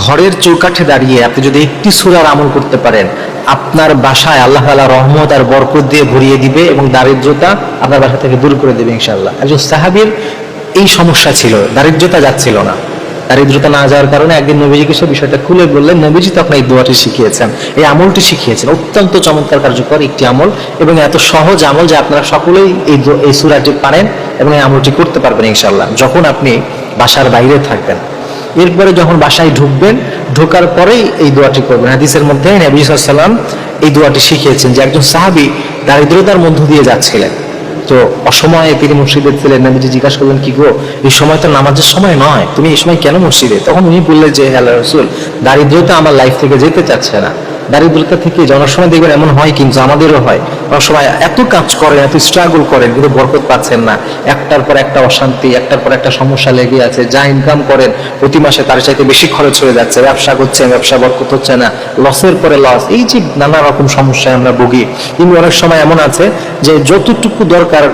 ঘরের চৌকাঠে দাঁড়িয়ে আপনি যদি একটি সূরার আমল করতে পারেন, আপনার বাসায় আল্লাহ তাআলা রহমত আর বরকত দিয়ে ভরিয়ে দিবে এবং দারিদ্রতা আপনার বাসা থেকে দূর করে দেবে ইনশাআল্লাহ। একজন সাহাবীর এই সমস্যা ছিল, দারিদ্রতা যাচ্ছিল না। দারিদ্রতা না যাওয়ার কারণে একদিন নবীজিকে সে বিষয়টা খুলে বললেন। নবীজি তখন এই দোয়াটি শিখিয়েছেন, এই আমলটি শিখিয়েছেন। অত্যন্ত চমৎকার কার্যকর একটি আমল এবং এত সহজ আমল যে আপনারা সকলেই এই সূরাটি পারেন এবং এই আমলটি করতে পারবেন ইনশাআল্লাহ যখন আপনি বাসার বাইরে থাকবেন। এরপরে যখন বাসায় ঢুকবেন, ঢোকার পরেই এই দোয়াটি করবেন। হাদিসের মধ্যে নবী সাল্লাল্লাহু আলাইহি ওয়াসাল্লাম এই দোয়াটি শিখিয়েছেন যে একজন সাহাবী দারিদ্রতার মধ্য দিয়ে যাচ্ছিলেন, তো অসময়ে তিনি মসজিদে ছিলেন। নবীজি জিজ্ঞাসা করলেন, কি গো, এই সময় তো নামাজের সময় নয়, তুমি এই সময় কেন মসজিদে? তখন উনি বললেন যে, হে আল্লাহর রাসূল, দারিদ্রতা আমার লাইফ থেকে যেতে চাচ্ছে না। দারিদ্রতা থেকে অনেক সময় দেখবেন এমন হয়, কিন্তু আমাদেরও হয়, অনেক সময় এত কাজ করেন, এত স্ট্রাগল করেন, কিন্তু বরকত পাচ্ছেন না। একটার পর একটা অশান্তি, একটার পর একটা সমস্যা লেগে আছে। যা ইনকাম করেন প্রতি মাসে তার চাইতে বেশি খরচ হয়ে যাচ্ছে। ব্যবসা করছেন, ব্যবসা বরকত হচ্ছে না, লসের পরে লস। এই যে নানা রকম সমস্যায় আমরা ভুগি। কিন্তু অনেক সময় এমন আছে যে যতটুকু দরকার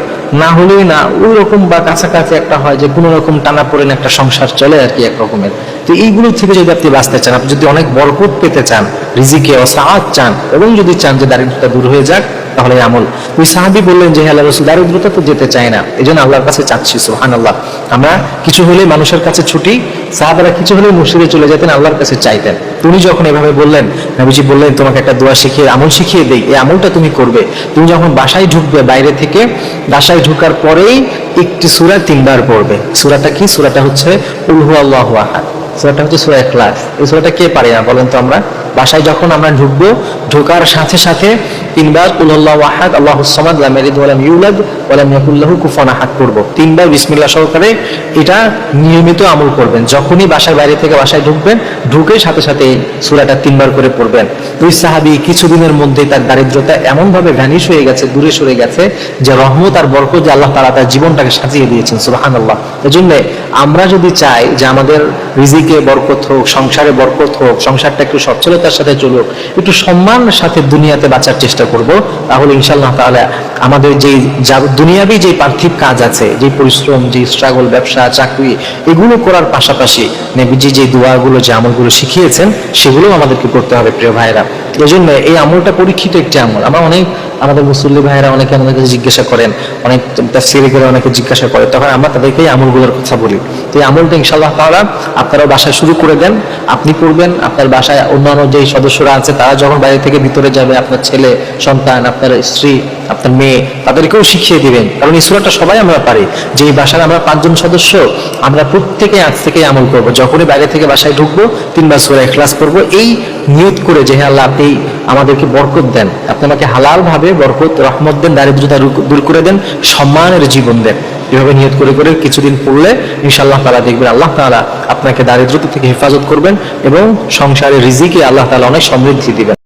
না হলেই না, ওই রকম বা কাছাকাছি একটা হয় যে কোনো রকম টানা পড়েন একটা সংসার চলে আর কি এক রকমের। তো এইগুলো থেকে যদি আপনি বাঁচতে চান, আপনি যদি অনেক বরকত পেতে চান, রিজিকে সাআত চান, এবং যদি চান যে দারিদ্রতা দূর হয়ে যাক, তাহলে আমল। ওই সাহাবী বললেন যে, হে আল্লাহর রাসূল, দারিদ্রতা তো যেতে চায় না, এই জন্য আল্লাহর কাছে চাচ্ছি। সুবহানাল্লাহ। আমরা কিছু হলেই মানুষের কাছে ছুটি, সাহাবারা কিছু হলেই মসজিদে চলে যেতেন, আল্লাহর কাছে চাইতেন। তুমি যখন এভাবে বললেন, নবীজি বললেন, তোমাকে একটা দোয়া শিখিয়ে, আমল শিখিয়ে দেই, এই আমলটা তুমি করবে। তুমি যখন বাসায় ঢুকবে, বাইরে থেকে বাসায় ঢোকার পরেই একটি সূরা 3 বার পড়বে। সূরাটা কি? সূরাটা হচ্ছে কুল হুয়াল্লাহু আহাদ। সূরাটা হচ্ছে সূরা ইখলাস। এই সূরাটা কে পারে না বলেন তো? আমরা বাসায় যখন আমরা ঢুকবো, ঢোকার সাথে সাথে 3 বার কুল হুয়াল্লাহু আহাদ, আল্লাহুস সামাদ, লাম ইয়ালিদ ওয়া লাম ইউলাদ ওয়া লাম ইয়াকুল লাহু কুফুয়ান আহাদ পড়বো। 3 বার বিসমিল্লাহ সহকারে এটা নিয়মিত আমল করবেন। যখনই বাসার বাইরে থেকে বাসায় ঢুকবেন, ঢুকে সাথে সাথে সূরাটা 3 বার করে পড়বেন। ওই সাহাবী কিছুদিনের মধ্যেই তার দারিদ্রতা এমন ভাবে ভ্যানিশ হয়ে গেছে, দূরে সরে গেছে, যে রহমত আর বরকত যে আল্লাহ তাআলা তার জীবনটাকে সাজিয়ে দিয়েছেন। সুবহানাল্লাহ। এজন্য আমরা যদি চাই যে আমাদের রিজিকে বরকত হোক, সংসারে বরকত হোক, সংসারটা একটু সচ্ছলতার সাথে চলুক, একটু সম্মানের সাথে দুনিয়াতে বাঁচার চেষ্টা করব, তাহলে ইনশাআল্লাহ তাআলা আমাদের যেই দুনিয়াবি যে পার্থিব কাজ আছে, যে পরিশ্রম, যে স্ট্রাগল, ব্যবসা, চাকরি, এগুলো করার পাশাপাশি নবীজি যে দোয়াগুলো, যে আমলগুলো শিখিয়েছেন, সেগুলো আমাদেরকে করতে হবে প্রিয় ভাইরা। এই জন্য এই আমলটা পরীক্ষিত একটি আমল। আমরা অনেক, আমাদের মুসল্লি ভাইয়েরা অনেকে আমাদের কাছে জিজ্ঞাসা করেন, অনেক তাফসীরে করে অনেকে জিজ্ঞাসা করে, তখন আমরা তাদেরকে এই আমলগুলোর কথা বলি। তো এই আমলটা ইনশাআল্লাহ তাআলা আপনারাও বাসায় শুরু করে দেন, আপনি করবেন, আপনার বাসায় অন্যান্য যেই সদস্যরা আছে তারা যখন বাইরে থেকে ভিতরে যাবে, আপনার ছেলে সন্তান, আপনার স্ত্রী, আপনার মেয়ে, তাদেরকেও শিখিয়ে দিবেন। কারণ এই সূরাটা সবাই আমরা পারি। যে এই বাসার আমরা 5 জন সদস্য, আমরা প্রত্যেকে আজ থেকে আমল করব। যখনই বাইরে থেকে বাসায় ঢুকবো, 3 বার সূরা ইখলাস করব, এই নিয়ত করে যে, হে আল্লাহ, আপনি আমাদেরকে বরকত দেন, আপনি আমাকে হালাল ভাবে বরকত, রহমত দেন, দারিদ্রতা দূর করে দেন, সম্মানের জীবন দেন। এভাবে নিয়ত করে করে কিছুদিন পড়লে ইনশাআল্লাহ তাআলা দেখবেন আল্লাহ তাআলা আপনাকে দারিদ্রতা থেকে হেফাজত করবেন এবং সংসারের রিজিকে আল্লাহ তাআলা অনেক সমৃদ্ধি দিবেন।